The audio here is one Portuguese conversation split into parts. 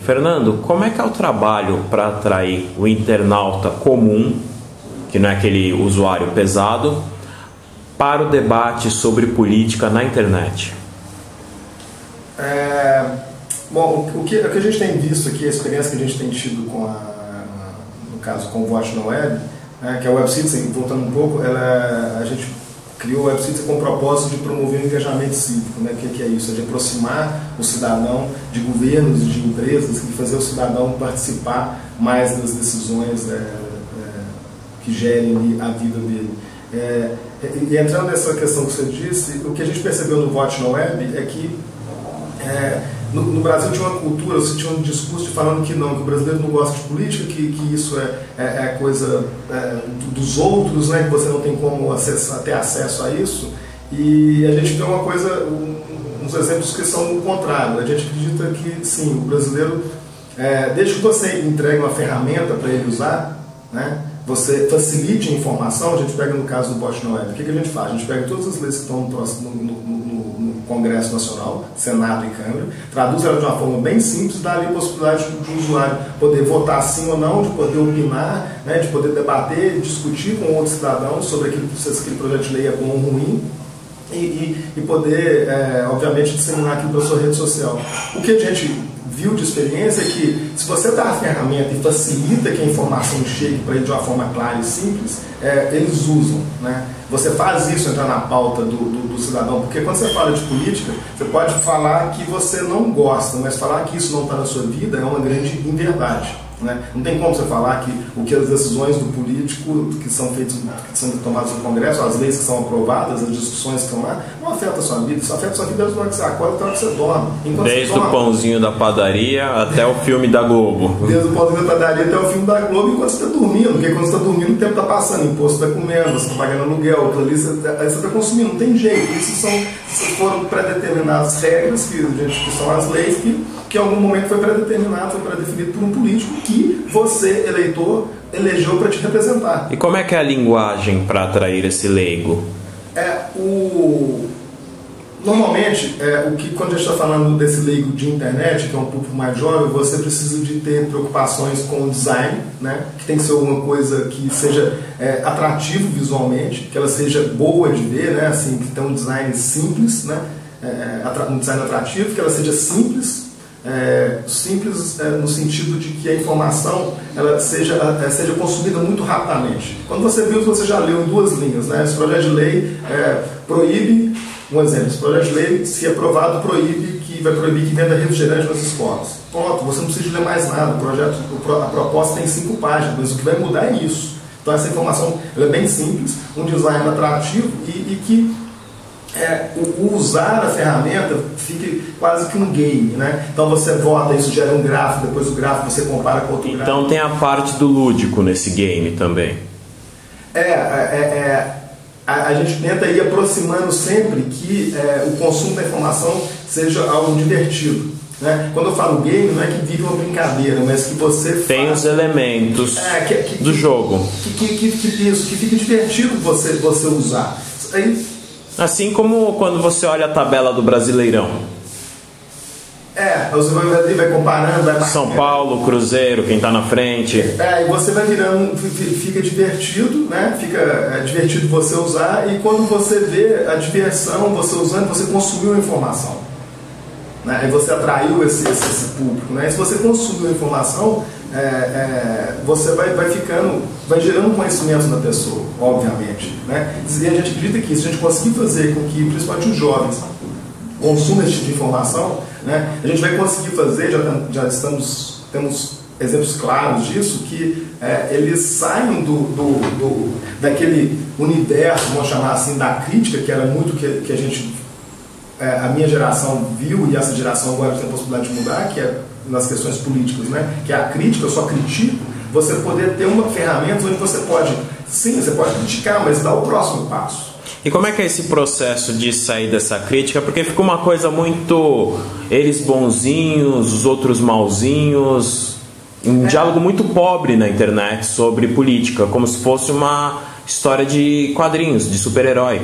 Fernando, como é que é o trabalho para atrair o internauta comum, que não é aquele usuário pesado, para o debate sobre política na internet? Bom, o que a gente tem visto aqui, a experiência que a gente tem tido no caso com o Vote na Web, que é o Web Citizen, voltando um pouco, a gente criou o Web Citizen com o propósito de promover o engajamento cívico. Né? O que é isso? É de aproximar o cidadão de governos e de empresas, de fazer o cidadão participar mais das decisões que gerem a vida dele. E entrando nessa questão que você disse, o que a gente percebeu no Vote na Web é que no Brasil tinha uma cultura, você tinha um discurso falando que não, que o brasileiro não gosta de política, que isso é coisa dos outros, né, que você não tem como ter acesso a isso. E a gente vê uma coisa, uns exemplos que são o contrário. A gente acredita que sim, o brasileiro, desde que você entregue uma ferramenta para ele usar, né, você facilite a informação. A gente pega no caso do Vote na Web, o que a gente faz? A gente pega todas as leis que estão no Congresso Nacional, Senado e Câmara, traduz ela de uma forma bem simples, dá ali a possibilidade do usuário poder votar sim ou não, de poder opinar, né, de poder debater, discutir com outros cidadãos sobre se aquele projeto de lei é bom ou ruim, e poder, obviamente, disseminar aquilo pela sua rede social. O que a gente viu de experiência é que, se você dá a ferramenta e facilita que a informação chegue para ele de uma forma clara e simples, eles usam, né? Você faz isso entrar na pauta do cidadão, porque quando você fala de política, você pode falar que você não gosta, mas falar que isso não está na sua vida é uma grande inverdade. Né? Não tem como você falar que as decisões do político que são tomadas no Congresso, as leis que são aprovadas, as discussões que estão lá, não afetam a sua vida. Isso afeta a sua vida desde a hora que você acorda até a hora que você dorme. Desde o pãozinho da padaria até o filme da Globo. Desde o pãozinho da padaria até o filme da Globo, enquanto você está dormindo. Porque quando você está dormindo, o tempo está passando, imposto está comendo, você está pagando aluguel, ali você está consumindo, não tem jeito. Isso foram pré-determinadas regras, que são as leis, que em algum momento foi pré-determinado, foi pré-definido por um político que você, eleitor, elegeu para te representar. E como é que é a linguagem para atrair esse leigo? Normalmente, quando a gente está falando desse leigo de internet, que é um público mais jovem, você precisa de ter preocupações com o design, né? Que tem que ser alguma coisa que seja atrativo visualmente, que ela seja boa de ver, né? Assim, que tenha um design simples, né? Um design atrativo, que ela seja simples, no sentido de que a informação ela seja consumida muito rapidamente. Quando você viu, você já leu em 2 linhas, né? Esse projeto de lei proíbe, um exemplo, esse projeto de lei, se aprovado, vai proibir que venda refrigerante nas escolas. Pronto, você não precisa ler mais nada. A proposta tem 5 páginas, mas o que vai mudar é isso. Então essa informação ela é bem simples, um design atrativo e que o usar a ferramenta fica quase que um game, né? Então você vota, isso gera um gráfico, depois o gráfico você compara com outro gráfico. Então tem a parte do lúdico nesse game também. A gente tenta ir aproximando sempre que o consumo da informação seja algo divertido. Né? Quando eu falo game, não é que vive uma brincadeira, mas que você tem os elementos do jogo. Que fica divertido você usar. Assim como quando você olha a tabela do Brasileirão. Você vai comparando, São Paulo, Cruzeiro, quem está na frente. E você vai virando, fica divertido, né? Fica divertido você usar, e quando você vê a diversão, você usando, você consumiu a informação. Né? E você atraiu esse público. Né? E se você consumiu a informação, você vai gerando conhecimento na pessoa, obviamente. Né? E a gente acredita que se a gente conseguir fazer com que, principalmente os jovens, consumam esse tipo de informação, né, a gente vai conseguir fazer, temos exemplos claros disso, que eles saiam daquele universo, vamos chamar assim, da crítica, que era muito que a gente, a minha geração viu, e essa geração agora tem a possibilidade de mudar, que é nas questões políticas, né, que é a crítica, eu só critico, você poder ter uma ferramenta onde você pode criticar, mas dar o próximo passo. E como é que é esse processo de sair dessa crítica? Porque fica uma coisa muito eles bonzinhos, os outros malzinhos, um diálogo muito pobre na internet sobre política, como se fosse uma história de quadrinhos, de super-herói.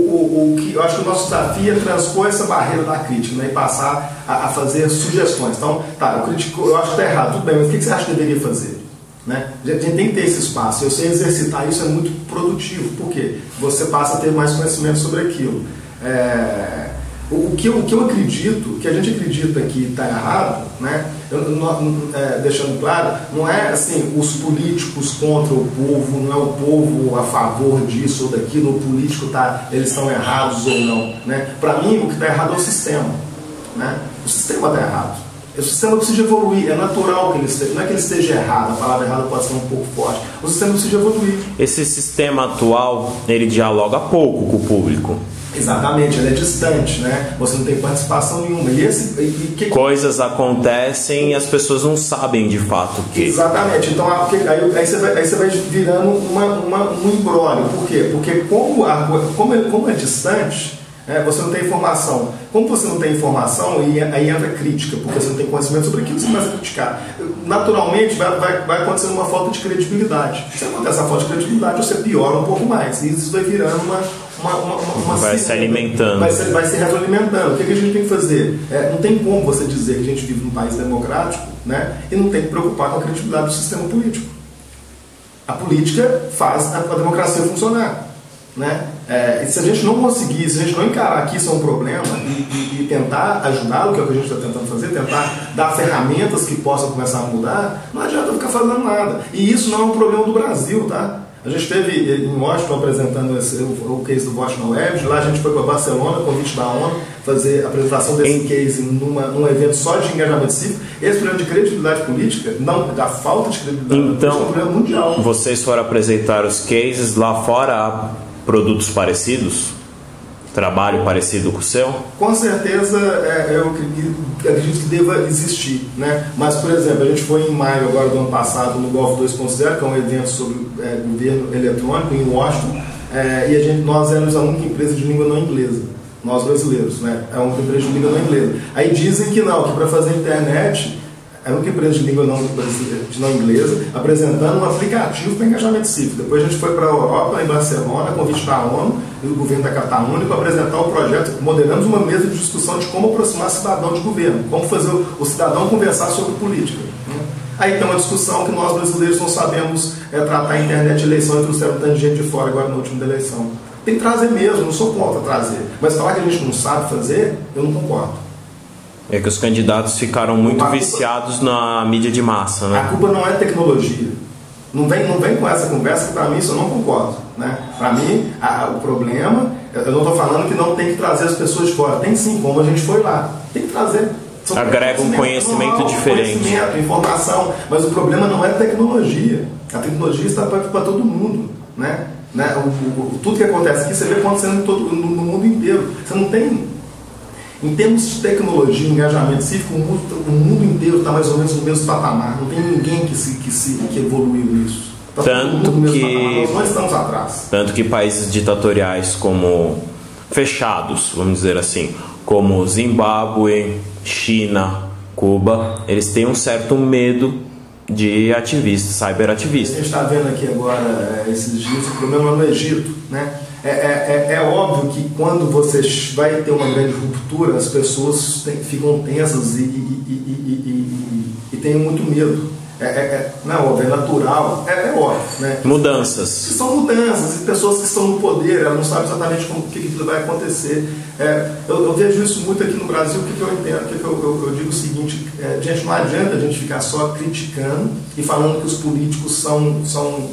o que eu acho que o nosso desafio é transpor essa barreira da crítica, né, e passar a fazer sugestões. Então, tá, eu acho que está errado, tudo bem, mas o que você acha que deveria fazer? Né? A gente tem que ter esse espaço. Eu sei exercitar isso, é muito produtivo. Por quê? Você passa a ter mais conhecimento sobre aquilo. O que eu acredito, o que a gente acredita que está errado, né? Deixando claro, não é assim os políticos contra o povo, não é o povo a favor disso ou daquilo, o político eles estão errados ou não. Né? Para mim, o que está errado é o sistema. Né? O sistema está errado. O sistema precisa evoluir, é natural que ele esteja, não é que ele esteja errado, a palavra errada pode ser um pouco forte, o sistema precisa evoluir. Esse sistema atual, ele dialoga pouco com o público. Exatamente, ele é distante, né? Você não tem participação nenhuma. Coisas acontecem e as pessoas não sabem de fato o que. Exatamente, então aí você vai virando um imbróglio. Por quê? Porque como é distante, você não tem informação. Como você não tem informação, aí entra crítica, porque você não tem conhecimento sobre aquilo, você começa a criticar. Naturalmente, vai acontecer uma falta de credibilidade. Se acontece a falta de credibilidade, você piora um pouco mais. E isso vai virando vai se alimentando. Vai se retroalimentando. O que a gente tem que fazer? Não tem como você dizer que a gente vive num país democrático, né, e não tem que preocupar com a credibilidade do sistema político. A política faz a democracia funcionar. Né? E se a gente não conseguir, se a gente não encarar que isso é um problema e tentar ajudá-lo, que é o que a gente está tentando fazer, tentar dar ferramentas que possam começar a mudar, não adianta ficar fazendo nada. E isso não é um problema do Brasil, tá? A gente esteve em Washington apresentando o case do Watch No Web, lá a gente foi para Barcelona, convite da ONU, fazer a apresentação desse case num evento só de engajamento cívico. Esse problema de credibilidade política, não, da falta de credibilidade política, é um problema mundial. Vocês foram apresentar os cases lá fora, produtos parecidos? Trabalho parecido com o seu? Com certeza, eu acredito que deva existir, né? Mas, por exemplo, a gente foi em maio agora do ano passado no Golf 2.0, que é um evento sobre governo eletrônico em Washington, e nós éramos a única empresa de língua não inglesa, nós brasileiros, né? É uma empresa de língua não inglesa. Aí dizem que não, que para fazer internet é uma empresa de língua não inglesa, apresentando um aplicativo para engajamento cívico. Depois a gente foi para a Europa, em Barcelona, convite da ONU e do governo da Catalunha, para apresentar o projeto. Moderamos uma mesa de discussão de como aproximar cidadão de governo, como fazer o cidadão conversar sobre política. Aí tem uma discussão que nós brasileiros não sabemos tratar a internet de eleição e trouxeram um tanto de gente de fora agora na última eleição. Tem que trazer mesmo, não sou contra trazer. Mas falar que a gente não sabe fazer, eu não concordo. É que os candidatos ficaram muito viciados na mídia de massa, né? A culpa não é tecnologia. Não vem com essa conversa que para mim isso eu não concordo, né? Para mim, o problema, eu não estou falando que não tem que trazer as pessoas de fora. Tem sim, como a gente foi lá. Tem que trazer. Agrega um conhecimento diferente. Conhecimento, informação. Mas o problema não é tecnologia. A tecnologia está para todo mundo, né? Tudo que acontece aqui, você vê acontecendo no mundo inteiro. Você não tem... Em termos de tecnologia e engajamento cívico, o mundo inteiro está mais ou menos no mesmo patamar. Não tem ninguém que evoluiu nisso. Tanto que nós não estamos atrás. Tanto que países ditatoriais como fechados, vamos dizer assim, como Zimbábue, China, Cuba, eles têm um certo medo de ativistas, cyberativistas. A gente está vendo aqui agora, esses dias, o problema no Egito, né? É óbvio que quando você vai ter uma grande ruptura, as pessoas ficam tensas e têm muito medo. Não é óbvio, é natural, é óbvio, né? Mudanças. São mudanças, e pessoas que estão no poder, elas não sabem exatamente o que vai acontecer. Eu vejo isso muito aqui no Brasil. O que eu entendo? Eu digo o seguinte: gente, não adianta a gente ficar só criticando e falando que os políticos são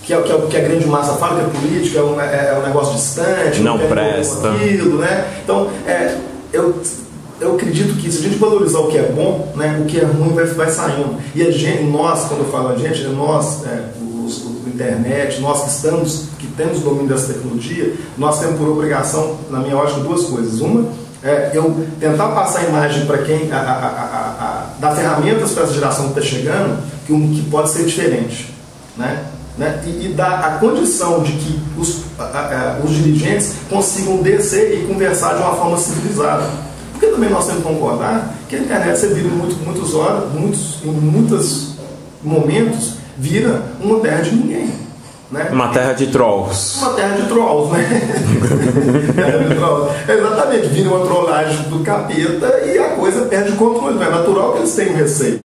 que a grande massa fala que a política é um negócio distante, não presta. Aquilo, né? Então, eu acredito que se a gente valorizar o que é bom, né, o que é ruim vai saindo. E nós, quando eu falo a gente, nós, a internet, nós que temos domínio dessa tecnologia, nós temos por obrigação, na minha ótica, duas coisas. Uma, eu tentar passar a imagem para quem, dar ferramentas para essa geração que está chegando, que pode ser diferente, né? E dar a condição de que os dirigentes consigam descer e conversar de uma forma civilizada. Porque também nós temos que concordar que a internet, você vira em muitos momentos, vira uma terra de ninguém. né? Uma terra de trolls. Uma terra de trolls, né? Terra de trolls. Exatamente, vira uma trollagem do capeta e a coisa perde o controle. É natural que eles tenham receio.